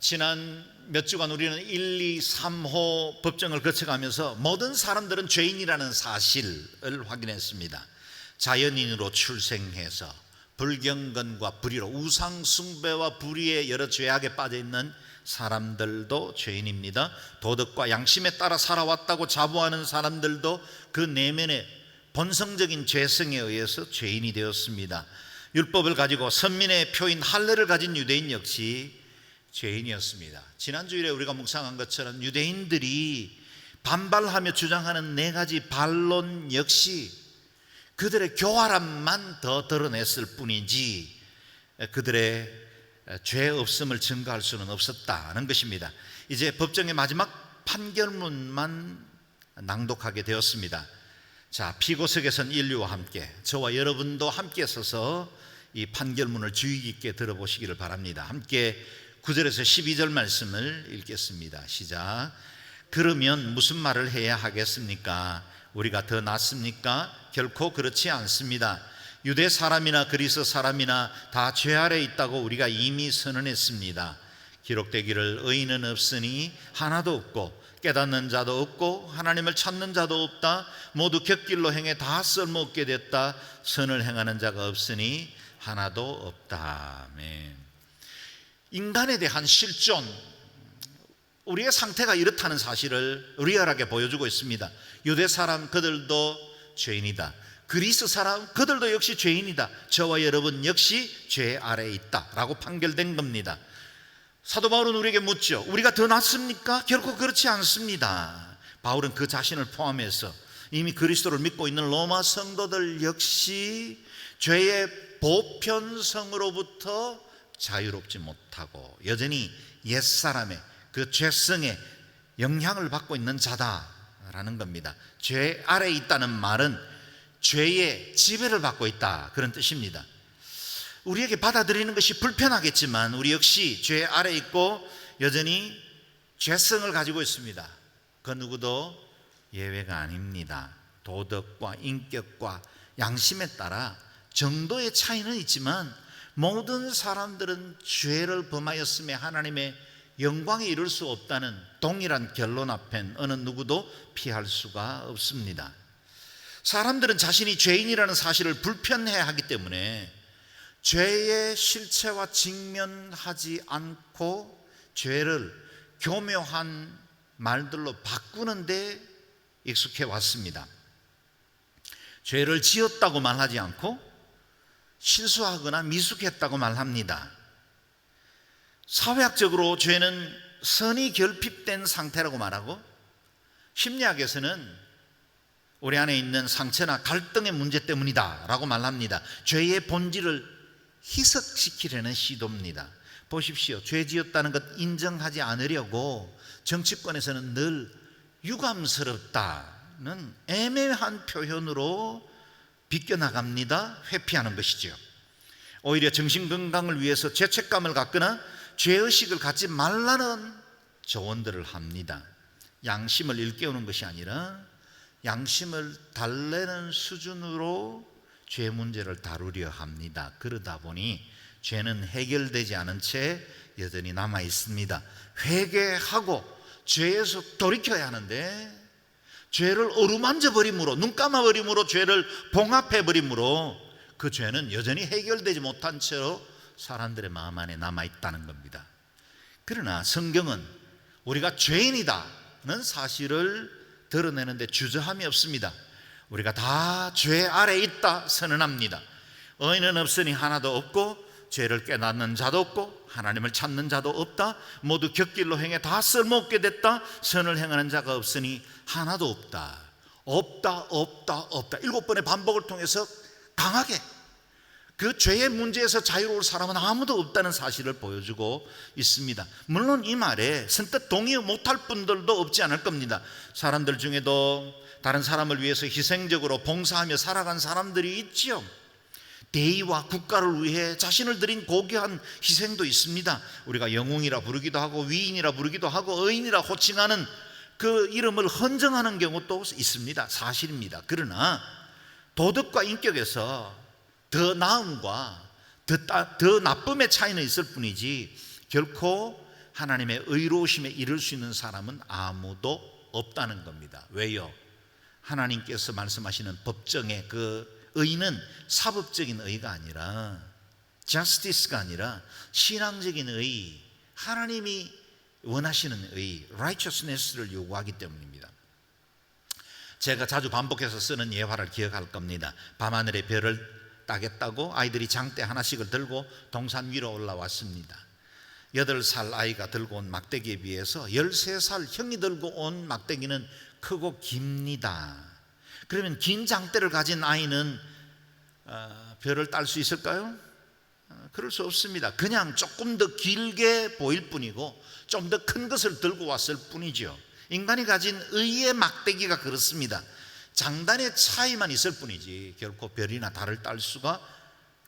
지난 몇 주간 우리는 1, 2, 3호 법정을 거쳐가면서 모든 사람들은 죄인이라는 사실을 확인했습니다. 자연인으로 출생해서 불경건과 불의로 우상 숭배와 불의의 여러 죄악에 빠져있는 사람들도 죄인입니다. 도덕과 양심에 따라 살아왔다고 자부하는 사람들도 그 내면의 본성적인 죄성에 의해서 죄인이 되었습니다. 율법을 가지고 선민의 표인 할례를 가진 유대인 역시 죄인이었습니다. 지난 주일에 우리가 묵상한 것처럼 유대인들이 반발하며 주장하는 네 가지 반론 역시 그들의 교활함만 더 드러냈을 뿐이지 그들의 죄 없음을 증거할 수는 없었다는 것입니다. 이제 법정의 마지막 판결문만 낭독하게 되었습니다. 자, 피고석에 선 인류와 함께 저와 여러분도 함께 서서 이 판결문을 주의 깊게 들어보시기를 바랍니다. 함께 9절에서 12절 말씀을 읽겠습니다. 시작. 그러면 무슨 말을 해야 하겠습니까? 우리가 더 낫습니까? 결코 그렇지 않습니다. 유대 사람이나 그리스 사람이나 다 죄 아래 있다고 우리가 이미 선언했습니다. 기록되기를 의인은 없으니 하나도 없고 깨닫는 자도 없고 하나님을 찾는 자도 없다. 모두 곁길로 행해 다 쓸모없게 됐다. 선을 행하는 자가 없으니 하나도 없다. 아멘. 인간에 대한 실존, 우리의 상태가 이렇다는 사실을 리얼하게 보여주고 있습니다. 유대 사람 그들도 죄인이다. 그리스 사람 그들도 역시 죄인이다. 저와 여러분 역시 죄 아래에 있다라고 판결된 겁니다. 사도 바울은 우리에게 묻죠. 우리가 더 낫습니까? 결코 그렇지 않습니다. 바울은 그 자신을 포함해서 이미 그리스도를 믿고 있는 로마 성도들 역시 죄의 보편성으로부터 자유롭지 못하고 여전히 옛사람의 그 죄성에 영향을 받고 있는 자다라는 겁니다. 죄 아래에 있다는 말은 죄의 지배를 받고 있다, 그런 뜻입니다. 우리에게 받아들이는 것이 불편하겠지만 우리 역시 죄 아래에 있고 여전히 죄성을 가지고 있습니다. 그 누구도 예외가 아닙니다. 도덕과 인격과 양심에 따라 정도의 차이는 있지만 모든 사람들은 죄를 범하였음에 하나님의 영광에 이를 수 없다는 동일한 결론 앞엔 어느 누구도 피할 수가 없습니다. 사람들은 자신이 죄인이라는 사실을 불편해하기 때문에 죄의 실체와 직면하지 않고 죄를 교묘한 말들로 바꾸는데 익숙해 왔습니다. 죄를 지었다고 말하지 않고 실수하거나 미숙했다고 말합니다. 사회학적으로 죄는 선이 결핍된 상태라고 말하고 심리학에서는 우리 안에 있는 상처나 갈등의 문제 때문이다 라고 말합니다. 죄의 본질을 희석시키려는 시도입니다. 보십시오. 죄 지었다는 것 인정하지 않으려고 정치권에서는 늘 유감스럽다는 애매한 표현으로 비껴나갑니다. 회피하는 것이죠. 오히려 정신건강을 위해서 죄책감을 갖거나 죄의식을 갖지 말라는 조언들을 합니다. 양심을 일깨우는 것이 아니라 양심을 달래는 수준으로 죄 문제를 다루려 합니다. 그러다 보니 죄는 해결되지 않은 채 여전히 남아 있습니다. 회개하고 죄에서 돌이켜야 하는데 죄를 어루만져 버림으로, 눈 감아 버림으로, 죄를 봉합해 버림으로 그 죄는 여전히 해결되지 못한 채로 사람들의 마음 안에 남아 있다는 겁니다. 그러나 성경은 우리가 죄인이다는 사실을 드러내는데 주저함이 없습니다. 우리가 다 죄 아래에 있다 선언합니다. 의인은 없으니 하나도 없고 죄를 깨닫는 자도 없고 하나님을 찾는 자도 없다. 모두 곁길로 행해 다 쓸모없게 됐다. 선을 행하는 자가 없으니 하나도 없다. 없다, 없다, 없다. 7번의 반복을 통해서 강하게 그 죄의 문제에서 자유로울 사람은 아무도 없다는 사실을 보여주고 있습니다. 물론 이 말에 선뜻 동의 못할 분들도 없지 않을 겁니다. 사람들 중에도 다른 사람을 위해서 희생적으로 봉사하며 살아간 사람들이 있죠. 대의와 국가를 위해 자신을 드린 고귀한 희생도 있습니다. 우리가 영웅이라 부르기도 하고 위인이라 부르기도 하고 의인이라 호칭하는 그 이름을 헌정하는 경우도 있습니다. 사실입니다. 그러나 도덕과 인격에서 더 나음과 더 나쁨의 차이는 있을 뿐이지 결코 하나님의 의로우심에 이를 수 있는 사람은 아무도 없다는 겁니다. 왜요? 하나님께서 말씀하시는 법정의 그 의는 사법적인 의가 아니라, justice가 아니라 신앙적인 의, 하나님이 원하시는 의, righteousness를 요구하기 때문입니다. 제가 자주 반복해서 쓰는 예화를 기억할 겁니다. 밤하늘의 별을 따겠다고 아이들이 장대 하나씩을 들고 동산 위로 올라왔습니다. 8살 아이가 들고 온 막대기에 비해서 13살 형이 들고 온 막대기는 크고 깁니다. 그러면 긴 장대를 가진 아이는 별을 딸 수 있을까요? 그럴 수 없습니다. 그냥 조금 더 길게 보일 뿐이고 좀 더 큰 것을 들고 왔을 뿐이죠. 인간이 가진 의의 막대기가 그렇습니다. 장단의 차이만 있을 뿐이지 결코 별이나 달을 딸 수가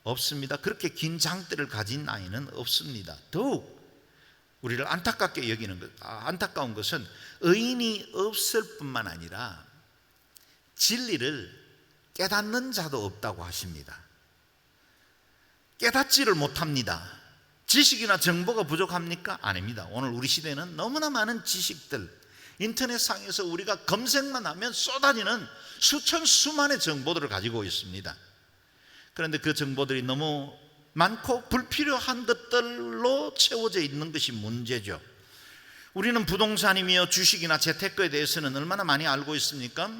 없습니다. 그렇게 긴 장대를 가진 아이는 없습니다. 더욱 우리를 안타깝게 여기는 안타까운 것은 의인이 없을 뿐만 아니라 진리를 깨닫는 자도 없다고 하십니다. 깨닫지를 못합니다. 지식이나 정보가 부족합니까? 아닙니다. 오늘 우리 시대는 너무나 많은 지식들, 인터넷상에서 우리가 검색만 하면 쏟아지는 수천 수만의 정보들을 가지고 있습니다. 그런데 그 정보들이 너무 많고 불필요한 것들로 채워져 있는 것이 문제죠. 우리는 부동산이며 주식이나 재테크에 대해서는 얼마나 많이 알고 있습니까?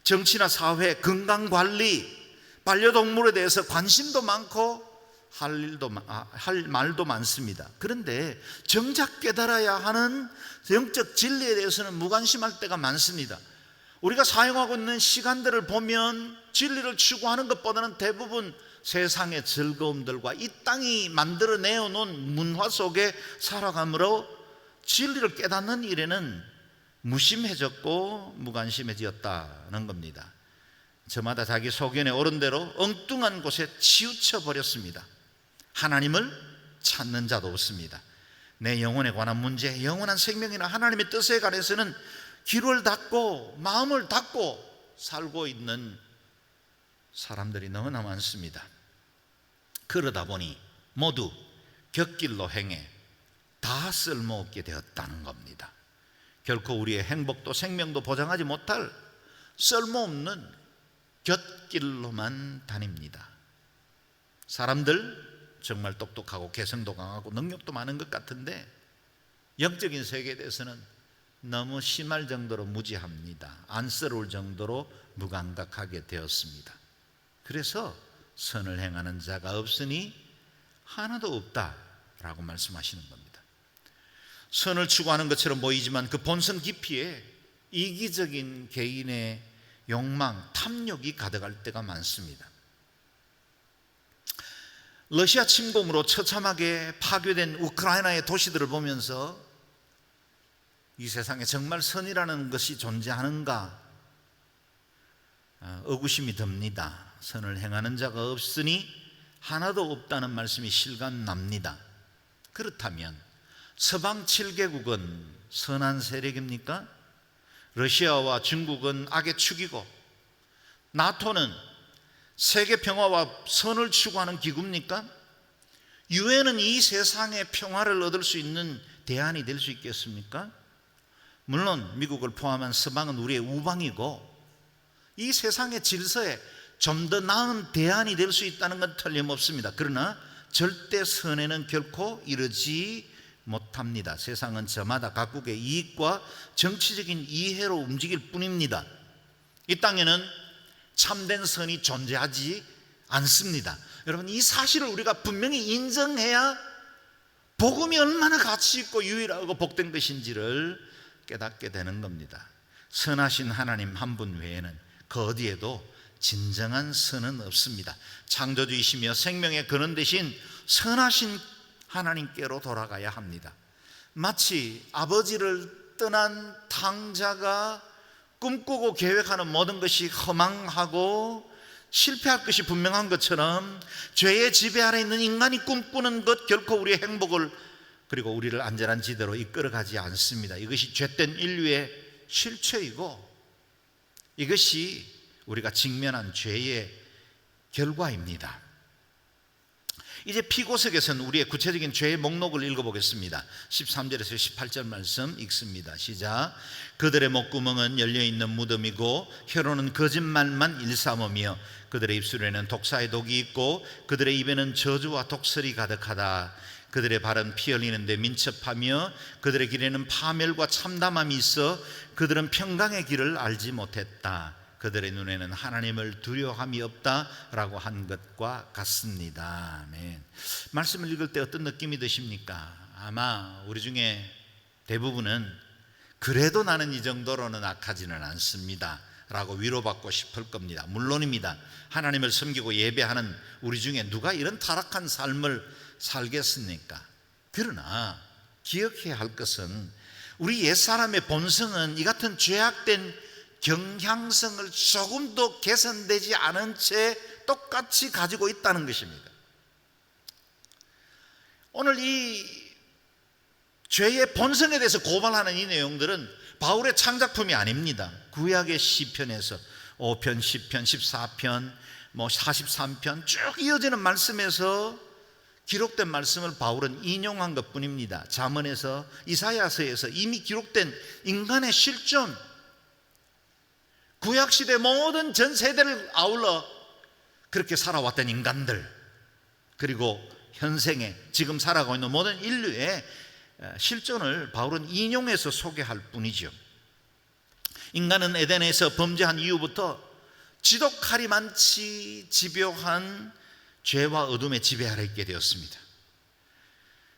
정치나 사회, 건강관리, 반려동물에 대해서 관심도 많고 할 말도 많습니다. 그런데 정작 깨달아야 하는 영적 진리에 대해서는 무관심할 때가 많습니다. 우리가 사용하고 있는 시간들을 보면 진리를 추구하는 것보다는 대부분 세상의 즐거움들과 이 땅이 만들어내어 놓은 문화 속에 살아감으로 진리를 깨닫는 일에는 무심해졌고 무관심해졌다는 겁니다. 저마다 자기 소견에 오른 대로 엉뚱한 곳에 치우쳐 버렸습니다. 하나님을 찾는 자도 없습니다. 내 영혼에 관한 문제, 영원한 생명이나 하나님의 뜻에 관해서는 귀를 닫고 마음을 닫고 살고 있는 사람들이 너무나 많습니다. 그러다 보니 모두 곁길로 행해 다 쓸모없게 되었다는 겁니다. 결코 우리의 행복도 생명도 보장하지 못할 쓸모없는 곁길로만 다닙니다. 사람들 정말 똑똑하고 개성도 강하고 능력도 많은 것 같은데 영적인 세계에 대해서는 너무 심할 정도로 무지합니다. 안쓰러울 정도로 무감각하게 되었습니다. 그래서 선을 행하는 자가 없으니 하나도 없다라고 말씀하시는 겁니다. 선을 추구하는 것처럼 보이지만 그 본성 깊이에 이기적인 개인의 욕망, 탐욕이 가득할 때가 많습니다. 러시아 침공으로 처참하게 파괴된 우크라이나의 도시들을 보면서 이 세상에 정말 선이라는 것이 존재하는가 의구심이 듭니다. 선을 행하는 자가 없으니 하나도 없다는 말씀이 실감납니다. 그렇다면 서방 7개국은 선한 세력입니까? 러시아와 중국은 악의 축이고 나토는 세계 평화와 선을 추구하는 기구입니까? 유엔은 이 세상의 평화를 얻을 수 있는 대안이 될 수 있겠습니까? 물론 미국을 포함한 서방은 우리의 우방이고 이 세상의 질서에 좀 더 나은 대안이 될 수 있다는 건 틀림없습니다. 그러나 절대 선에는 결코 이르지 못합니다. 세상은 저마다 각국의 이익과 정치적인 이해로 움직일 뿐입니다. 이 땅에는 참된 선이 존재하지 않습니다. 여러분, 이 사실을 우리가 분명히 인정해야 복음이 얼마나 가치 있고 유일하고 복된 것인지를 깨닫게 되는 겁니다. 선하신 하나님 한 분 외에는 그 어디에도 진정한 선은 없습니다. 창조주이시며 생명의 근원 되신 선하신 하나님께로 돌아가야 합니다. 마치 아버지를 떠난 탕자가 꿈꾸고 계획하는 모든 것이 허망하고 실패할 것이 분명한 것처럼 죄의 지배 아래 있는 인간이 꿈꾸는 것 결코 우리의 행복을 그리고 우리를 안전한 지대로 이끌어가지 않습니다. 이것이 죄된 인류의 실체이고 이것이 우리가 직면한 죄의 결과입니다. 이제 피고석에서는 우리의 구체적인 죄의 목록을 읽어보겠습니다. 13절에서 18절 말씀 읽습니다. 시작. 그들의 목구멍은 열려있는 무덤이고 혀로는 거짓말만 일삼으며 그들의 입술에는 독사의 독이 있고 그들의 입에는 저주와 독설이 가득하다. 그들의 발은 피 흘리는데 민첩하며 그들의 길에는 파멸과 참담함이 있어 그들은 평강의 길을 알지 못했다. 그들의 눈에는 하나님을 두려워함이 없다라고 한 것과 같습니다. 아멘. 말씀을 읽을 때 어떤 느낌이 드십니까? 아마 우리 중에 대부분은 그래도 나는 이 정도로는 악하지는 않습니다 라고 위로받고 싶을 겁니다. 물론입니다. 하나님을 섬기고 예배하는 우리 중에 누가 이런 타락한 삶을 살겠습니까? 그러나 기억해야 할 것은 우리 옛사람의 본성은 이 같은 죄악된 경향성을 조금도 개선되지 않은 채 똑같이 가지고 있다는 것입니다. 오늘 이 죄의 본성에 대해서 고발하는 이 내용들은 바울의 창작품이 아닙니다. 구약의 시편에서 5편, 10편, 14편, 43편 쭉 이어지는 말씀에서 기록된 말씀을 바울은 인용한 것뿐입니다. 잠언에서, 이사야서에서 이미 기록된 인간의 실존, 구약시대 모든 전 세대를 아울러 그렇게 살아왔던 인간들, 그리고 현생에 지금 살아가고 있는 모든 인류의 실존을 바울은 인용해서 소개할 뿐이죠. 인간은 에덴에서 범죄한 이후부터 지독하리 많지 집요한 죄와 어둠의 지배 아래 있게 되었습니다.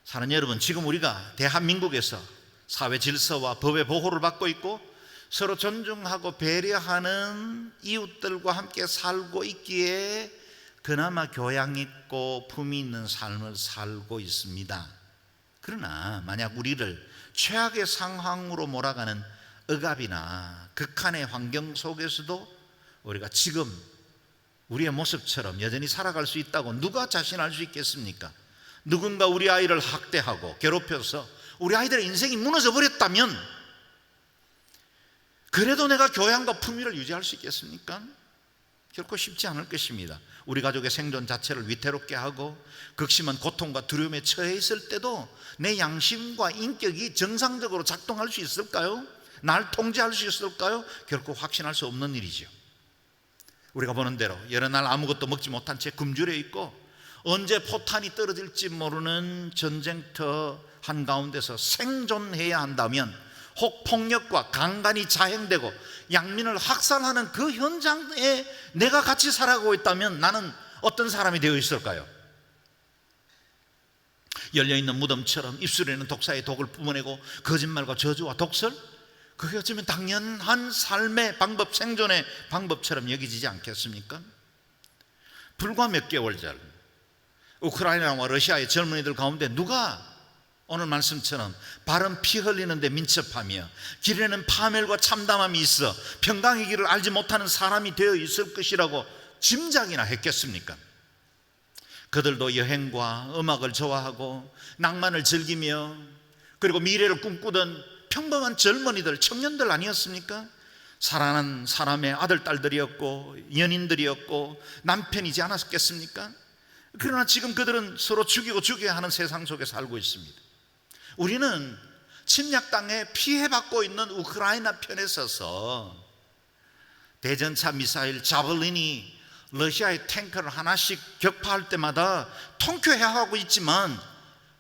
사랑하는 여러분, 지금 우리가 대한민국에서 사회 질서와 법의 보호를 받고 있고 서로 존중하고 배려하는 이웃들과 함께 살고 있기에 그나마 교양 있고 품위 있는 삶을 살고 있습니다. 그러나 만약 우리를 최악의 상황으로 몰아가는 억압이나 극한의 환경 속에서도 우리가 지금 우리의 모습처럼 여전히 살아갈 수 있다고 누가 자신할 수 있겠습니까? 누군가 우리 아이를 학대하고 괴롭혀서 우리 아이들의 인생이 무너져 버렸다면 그래도 내가 교양과 품위를 유지할 수 있겠습니까? 결코 쉽지 않을 것입니다. 우리 가족의 생존 자체를 위태롭게 하고 극심한 고통과 두려움에 처해 있을 때도 내 양심과 인격이 정상적으로 작동할 수 있을까요? 날 통제할 수 있을까요? 결코 확신할 수 없는 일이죠. 우리가 보는 대로 여러 날 아무것도 먹지 못한 채 굶주려 있고 언제 포탄이 떨어질지 모르는 전쟁터 한가운데서 생존해야 한다면 혹 폭력과 강간이 자행되고 양민을 학살하는 그 현장에 내가 같이 살아가고 있다면 나는 어떤 사람이 되어 있을까요? 열려있는 무덤처럼 입술에는 독사의 독을 뿜어내고 거짓말과 저주와 독설? 그게 어쩌면 당연한 삶의 방법, 생존의 방법처럼 여기지지 않겠습니까? 불과 몇 개월 전 우크라이나와 러시아의 젊은이들 가운데 누가 오늘 말씀처럼 발은 피 흘리는데 민첩하며 길에는 파멸과 참담함이 있어 평강의 길을 알지 못하는 사람이 되어 있을 것이라고 짐작이나 했겠습니까? 그들도 여행과 음악을 좋아하고 낭만을 즐기며 그리고 미래를 꿈꾸던 평범한 젊은이들, 청년들 아니었습니까? 사랑하는 사람의 아들, 딸들이었고 연인들이었고 남편이지 않았겠습니까? 그러나 지금 그들은 서로 죽이고 죽여야 하는 세상 속에 살고 있습니다. 우리는 침략 땅에 피해받고 있는 우크라이나 편에 서서 대전차 미사일 자벨린이 러시아의 탱크를 하나씩 격파할 때마다 통쾌해하고 있지만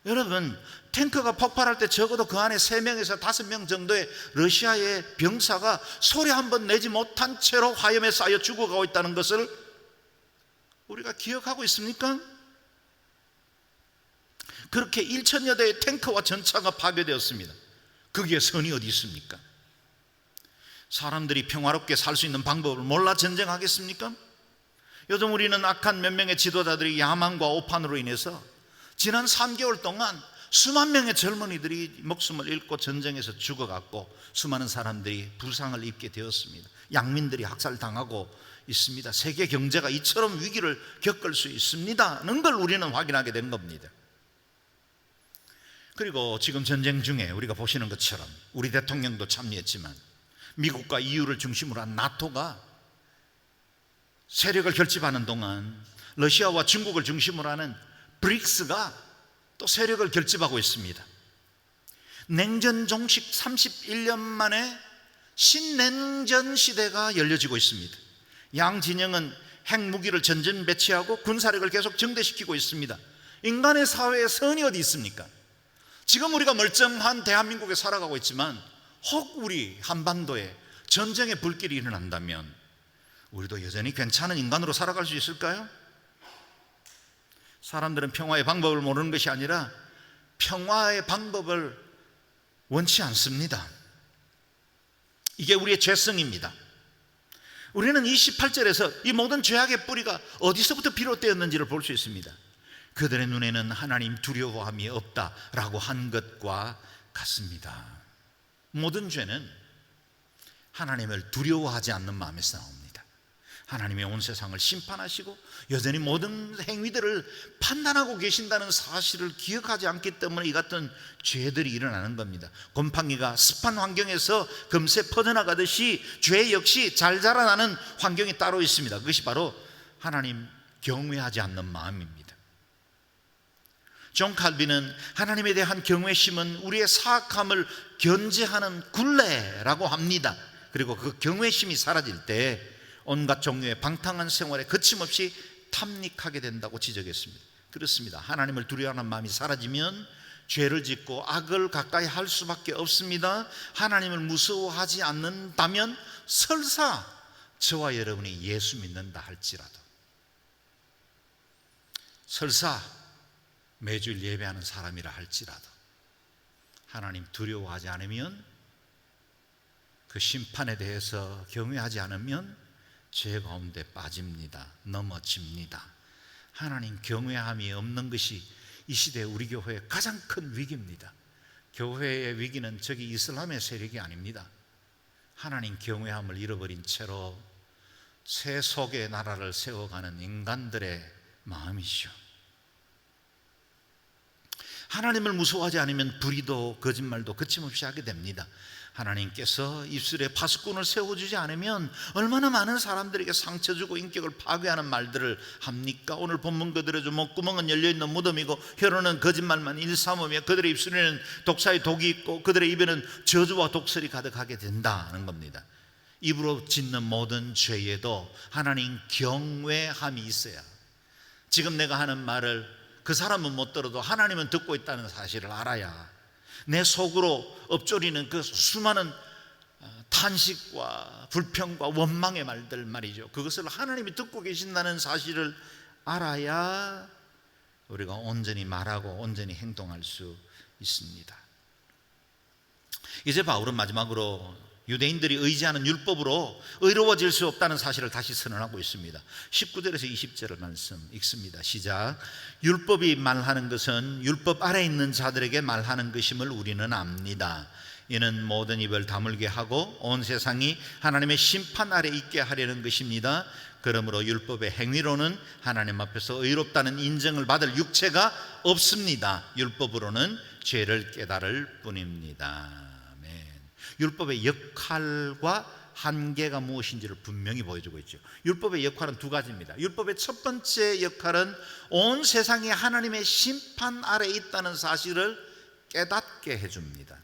여러분, 탱크가 폭발할 때 적어도 그 안에 3명에서 5명 정도의 러시아의 병사가 소리 한 번 내지 못한 채로 화염에 쌓여 죽어가고 있다는 것을 우리가 기억하고 있습니까? 그렇게 1,000여 대의 탱크와 전차가 파괴되었습니다. 거기에 선이 어디 있습니까? 사람들이 평화롭게 살 수 있는 방법을 몰라 전쟁하겠습니까? 요즘 우리는 악한 몇 명의 지도자들이 야망과 오판으로 인해서 지난 3개월 동안 수만 명의 젊은이들이 목숨을 잃고 전쟁에서 죽어갔고 수많은 사람들이 부상을 입게 되었습니다. 양민들이 학살당하고 있습니다. 세계 경제가 이처럼 위기를 겪을 수 있습니다는 걸 우리는 확인하게 된 겁니다. 그리고 지금 전쟁 중에 우리가 보시는 것처럼 우리 대통령도 참여했지만 미국과 EU를 중심으로 한 나토가 세력을 결집하는 동안 러시아와 중국을 중심으로 하는 브릭스가 또 세력을 결집하고 있습니다. 냉전 종식 31년 만에 신냉전 시대가 열려지고 있습니다. 양 진영은 핵무기를 전전 배치하고 군사력을 계속 증대시키고 있습니다. 인간의 사회에 선이 어디 있습니까? 지금 우리가 멀쩡한 대한민국에 살아가고 있지만 혹 우리 한반도에 전쟁의 불길이 일어난다면 우리도 여전히 괜찮은 인간으로 살아갈 수 있을까요? 사람들은 평화의 방법을 모르는 것이 아니라 평화의 방법을 원치 않습니다. 이게 우리의 죄성입니다. 우리는 28절에서 이 모든 죄악의 뿌리가 어디서부터 비롯되었는지를 볼 수 있습니다. 그들의 눈에는 하나님 두려워함이 없다라고 한 것과 같습니다. 모든 죄는 하나님을 두려워하지 않는 마음에서 나옵니다. 하나님의 온 세상을 심판하시고 여전히 모든 행위들을 판단하고 계신다는 사실을 기억하지 않기 때문에 이 같은 죄들이 일어나는 겁니다. 곰팡이가 습한 환경에서 금세 퍼져나가듯이 죄 역시 잘 자라나는 환경이 따로 있습니다. 그것이 바로 하나님 경외하지 않는 마음입니다. 존 칼빈은 하나님에 대한 경외심은 우리의 사악함을 견제하는 굴레라고 합니다. 그리고 그 경외심이 사라질 때 온갖 종류의 방탕한 생활에 거침없이 탐닉하게 된다고 지적했습니다. 그렇습니다. 하나님을 두려워하는 마음이 사라지면 죄를 짓고 악을 가까이 할 수밖에 없습니다. 하나님을 무서워하지 않는다면 설사 저와 여러분이 예수 믿는다 할지라도, 설사 매주일 예배하는 사람이라 할지라도 하나님 두려워하지 않으면, 그 심판에 대해서 경외하지 않으면 죄 가운데 빠집니다. 넘어집니다. 하나님 경외함이 없는 것이 이 시대 우리 교회의 가장 큰 위기입니다. 교회의 위기는 저기 이슬람의 세력이 아닙니다. 하나님 경외함을 잃어버린 채로 새 속의 나라를 세워가는 인간들의 마음이죠. 하나님을 무서워하지 않으면 불의도 거짓말도 거침없이 하게 됩니다. 하나님께서 입술에 파수꾼을 세워주지 않으면 얼마나 많은 사람들에게 상처 주고 인격을 파괴하는 말들을 합니까? 오늘 본문 그들의 목구멍은 열려있는 무덤이고 혀로는 거짓말만 일삼으며 그들의 입술에는 독사의 독이 있고 그들의 입에는 저주와 독설이 가득하게 된다는 겁니다. 입으로 짓는 모든 죄에도 하나님 경외함이 있어야, 지금 내가 하는 말을 그 사람은 못 들어도 하나님은 듣고 있다는 사실을 알아야 내 속으로 엎조리는 그 수많은 탄식과 불평과 원망의 말들 말이죠, 그것을 하나님이 듣고 계신다는 사실을 알아야 우리가 온전히 말하고 온전히 행동할 수 있습니다. 이제 바울은 마지막으로 유대인들이 의지하는 율법으로 의로워질 수 없다는 사실을 다시 선언하고 있습니다. 19절에서 20절을 말씀 읽습니다. 시작. 율법이 말하는 것은 율법 아래 있는 자들에게 말하는 것임을 우리는 압니다. 이는 모든 입을 다물게 하고 온 세상이 하나님의 심판 아래 있게 하려는 것입니다. 그러므로 율법의 행위로는 하나님 앞에서 의롭다는 인정을 받을 육체가 없습니다. 율법으로는 죄를 깨달을 뿐입니다. 율법의 역할과 한계가 무엇인지를 분명히 보여주고 있죠. 율법의 역할은 두 가지입니다. 율법의 첫 번째 역할은 온 세상이 하나님의 심판 아래 있다는 사실을 깨닫게 해줍니다.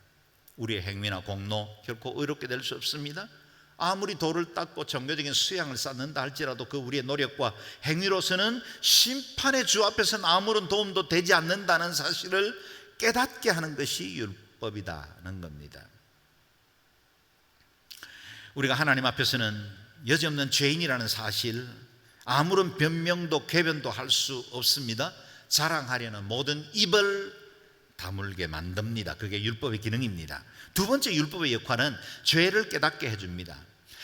우리의 행위나 공로 결코 의롭게 될 수 없습니다. 아무리 돌을 닦고 종교적인 수양을 쌓는다 할지라도 그 우리의 노력과 행위로서는 심판의 주 앞에서는 아무런 도움도 되지 않는다는 사실을 깨닫게 하는 것이 율법이라는 겁니다. 우리가 하나님 앞에서는 여지없는 죄인이라는 사실, 아무런 변명도 궤변도 할 수 없습니다. 자랑하려는 모든 입을 다물게 만듭니다. 그게 율법의 기능입니다. 두 번째 율법의 역할은 죄를 깨닫게 해줍니다.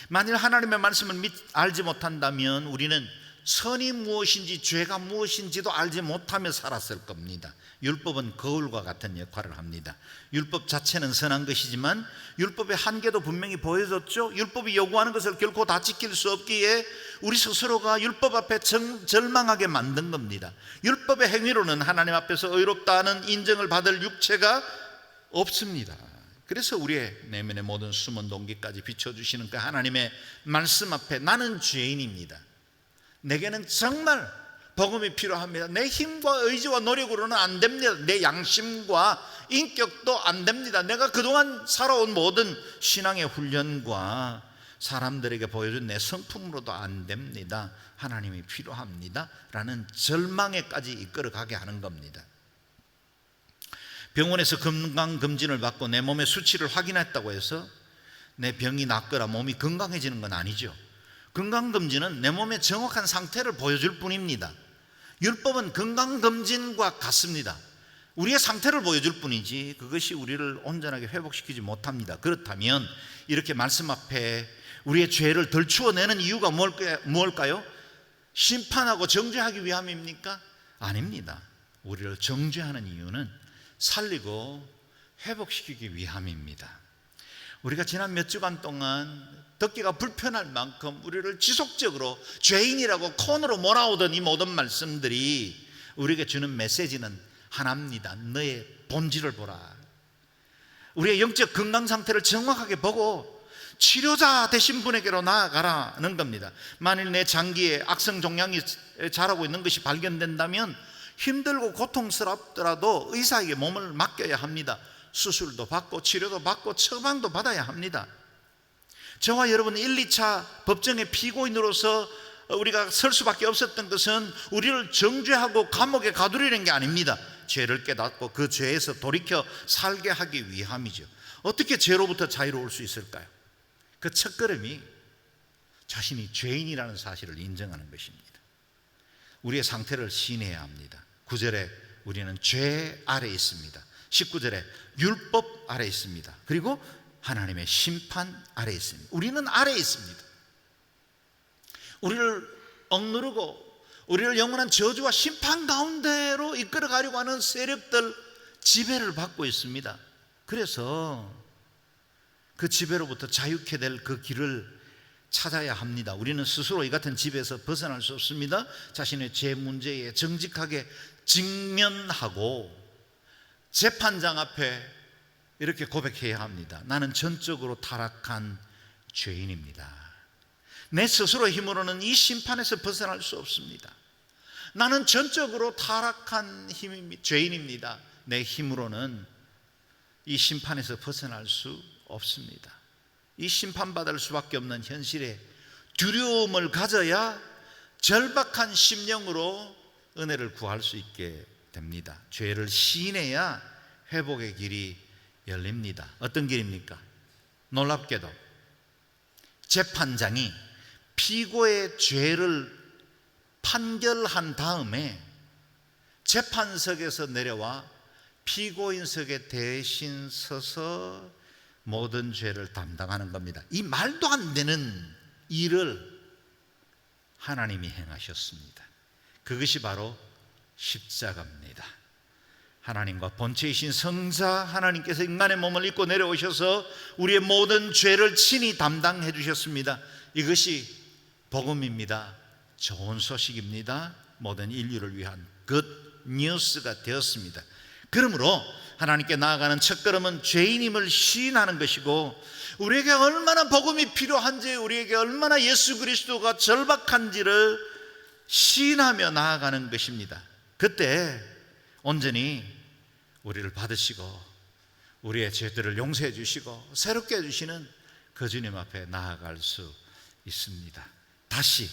만일 하나님의 말씀을 알지 못한다면 우리는 선이 무엇인지 죄가 무엇인지도 알지 못하며 살았을 겁니다. 율법은 거울과 같은 역할을 합니다. 율법 자체는 선한 것이지만 율법의 한계도 분명히 보여줬죠. 율법이 요구하는 것을 결코 다 지킬 수 없기에 우리 스스로가 율법 앞에 절망하게 만든 겁니다. 율법의 행위로는 하나님 앞에서 의롭다는 인정을 받을 육체가 없습니다. 그래서 우리의 내면의 모든 숨은 동기까지 비춰주시는 그 하나님의 말씀 앞에 나는 죄인입니다. 내게는 정말 복음이 필요합니다. 내 힘과 의지와 노력으로는 안 됩니다. 내 양심과 인격도 안 됩니다. 내가 그동안 살아온 모든 신앙의 훈련과 사람들에게 보여준 내 성품으로도 안 됩니다. 하나님이 필요합니다 라는 절망에까지 이끌어가게 하는 겁니다. 병원에서 건강검진을 받고 내 몸의 수치를 확인했다고 해서 내 병이 낫거나 몸이 건강해지는 건 아니죠. 건강검진은 내 몸의 정확한 상태를 보여줄 뿐입니다. 율법은 건강검진과 같습니다. 우리의 상태를 보여줄 뿐이지 그것이 우리를 온전하게 회복시키지 못합니다. 그렇다면 이렇게 말씀 앞에 우리의 죄를 덜 추어내는 이유가 무엇일까요? 심판하고 정죄하기 위함입니까? 아닙니다. 우리를 정죄하는 이유는 살리고 회복시키기 위함입니다. 우리가 지난 몇 주간 동안 듣기가 불편할 만큼 우리를 지속적으로 죄인이라고 코너로 몰아오던 이 모든 말씀들이 우리에게 주는 메시지는 하나입니다. 너의 본질을 보라. 우리의 영적 건강 상태를 정확하게 보고 치료자 되신 분에게로 나아가라는 겁니다. 만일 내 장기에 악성 종양이 자라고 있는 것이 발견된다면 힘들고 고통스럽더라도 의사에게 몸을 맡겨야 합니다. 수술도 받고 치료도 받고 처방도 받아야 합니다. 저와 여러분 1, 2차 법정의 피고인으로서 우리가 설 수밖에 없었던 것은 우리를 정죄하고 감옥에 가두리는 게 아닙니다. 죄를 깨닫고 그 죄에서 돌이켜 살게 하기 위함이죠. 어떻게 죄로부터 자유로울 수 있을까요? 그 첫걸음이 자신이 죄인이라는 사실을 인정하는 것입니다. 우리의 상태를 시인해야 합니다. 9절에 우리는 죄 아래 있습니다. 19절에 율법 아래 있습니다. 그리고 하나님의 심판 아래 있습니다. 우리는 아래 있습니다. 우리를 억누르고 우리를 영원한 저주와 심판 가운데로 이끌어가려고 하는 세력들 지배를 받고 있습니다. 그래서 그 지배로부터 자유케 될 그 길을 찾아야 합니다. 우리는 스스로 이 같은 지배에서 벗어날 수 없습니다. 자신의 죄 문제에 정직하게 직면하고 재판장 앞에 이렇게 고백해야 합니다. 나는 전적으로 타락한 죄인입니다. 내 스스로의 힘으로는 이 심판에서 벗어날 수 없습니다. 나는 전적으로 타락한 죄인입니다. 내 힘으로는 이 심판에서 벗어날 수 없습니다. 이 심판받을 수밖에 없는 현실에 두려움을 가져야 절박한 심령으로 은혜를 구할 수 있게 됩니다. 죄를 시인해야 회복의 길이 열립니다. 어떤 길입니까? 놀랍게도 재판장이 피고의 죄를 판결한 다음에 재판석에서 내려와 피고인석에 대신 서서 모든 죄를 담당하는 겁니다. 이 말도 안 되는 일을 하나님이 행하셨습니다. 그것이 바로 십자가입니다. 하나님과 본체이신 성자 하나님께서 인간의 몸을 입고 내려오셔서 우리의 모든 죄를 친히 담당해 주셨습니다. 이것이 복음입니다. 좋은 소식입니다. 모든 인류를 위한 굿 뉴스가 되었습니다. 그러므로 하나님께 나아가는 첫걸음은 죄인임을 시인하는 것이고, 우리에게 얼마나 복음이 필요한지, 우리에게 얼마나 예수 그리스도가 절박한지를 시인하며 나아가는 것입니다. 그때 온전히 우리를 받으시고 우리의 죄들을 용서해 주시고 새롭게 해주시는 그 주님 앞에 나아갈 수 있습니다. 다시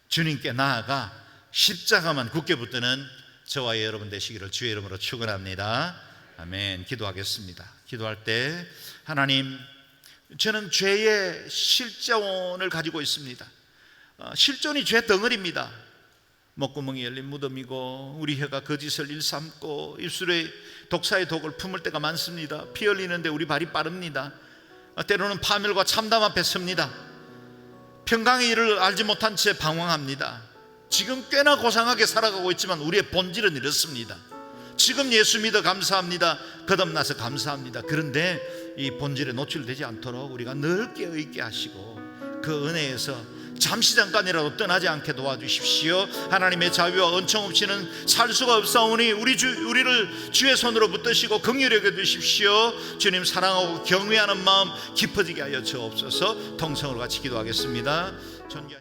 주님께 나아가 십자가만 굳게 붙드는 저와 여러분 되시기를 주의 이름으로 축원합니다. 아멘. 기도하겠습니다. 기도할 때, 하나님, 저는 죄의 실존을 가지고 있습니다. 실존이 죄 덩어리입니다. 목구멍이 열린 무덤이고 우리 혀가 거짓을 일삼고 입술에 독사의 독을 품을 때가 많습니다. 피 흘리는데 우리 발이 빠릅니다. 때로는 파멸과 참담 앞에 섭니다. 평강의 일을 알지 못한 채 방황합니다. 지금 꽤나 고상하게 살아가고 있지만 우리의 본질은 이렇습니다. 지금 예수 믿어 감사합니다. 거듭나서 감사합니다. 그런데 이 본질에 노출되지 않도록 우리가 늘 깨어있게 하시고 그 은혜에서 잠시 잠깐이라도 떠나지 않게 도와주십시오. 하나님의 자비와 은총 없이는 살 수가 없사오니 우리를 주의 손으로 붙드시고 긍휼히 여겨 주십시오. 주님 사랑하고 경외하는 마음 깊어지게 하여 주옵소서. 통성으로 같이 기도하겠습니다. 존귀하신